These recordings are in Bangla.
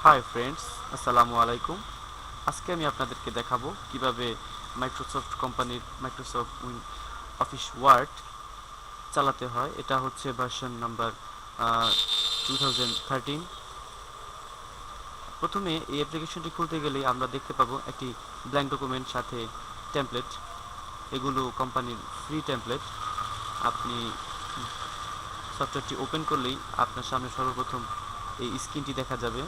হাই ফ্রেন্ডস, আসসালামু আলাইকুম। আজকে আমি আপনাদেরকে দেখাবো কিভাবে মাইক্রোসফট কোম্পানির মাইক্রোসফট অফিস ওয়ার্ড চালাতে হয়। এটা হচ্ছে ভার্সন নাম্বার 2013। প্রথমে এই অ্যাপ্লিকেশনটি খুলতে গেলেই আমরা দেখতে পাবো একটি ব্ল্যাঙ্ক ডকুমেন্ট সাথে টেমপ্লেট। এগুলো কোম্পানির ফ্রি টেমপ্লেট। আপনি সফটওয়্যারটি ওপেন করলেই আপনার সামনে সর্বপ্রথম এই স্ক্রিনটি দেখা যাবে।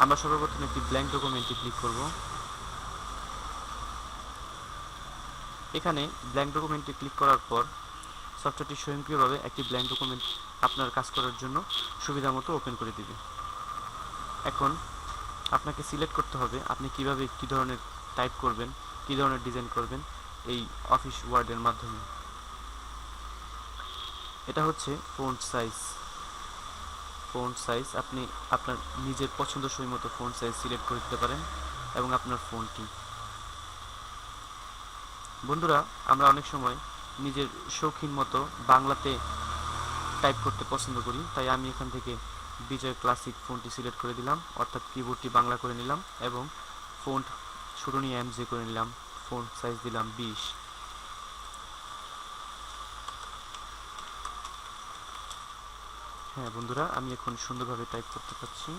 আমরা সর্বপ্রথম একটি ব্ল্যাঙ্ক ডকুমেন্টে ক্লিক করব। এখানে ব্ল্যাঙ্ক ডকুমেন্টে ক্লিক করার পর সফটওয়্যারটি স্বয়ংক্রিয়ভাবে একটি ব্ল্যাঙ্ক ডকুমেন্ট আপনার কাজ করার জন্য সুবিধা মতো ওপেন করে দিবে। এখন আপনাকে সিলেক্ট করতে হবে আপনি কিভাবে কী ধরনের টাইপ করবেন, কী ধরনের ডিজাইন করবেন এই অফিস ওয়ার্ডের মাধ্যমে। এটা হচ্ছে ফন্ট সাইজ আপনি আপনার নিজের পছন্দসই মতো ফন্ট সাইজ সিলেক্ট করে দিতে পারেন এবং আপনার ফন্টটি। বন্ধুরা, আমরা অনেক সময় নিজের শৌখিন মতো বাংলাতে টাইপ করতে পছন্দ করি, তাই আমি এখান থেকে বিজয় ক্লাসিক ফন্টটি সিলেক্ট করে দিলাম, অর্থাৎ কিবোর্ডটি বাংলা করে নিলাম এবং ফন্ট শিরোনাম এমজে করে নিলাম। ফন্ট সাইজ দিলাম 20। হ্যাঁ বন্ধুরা, আমি এখন সুন্দরভাবে টাইপ করতে পারছি।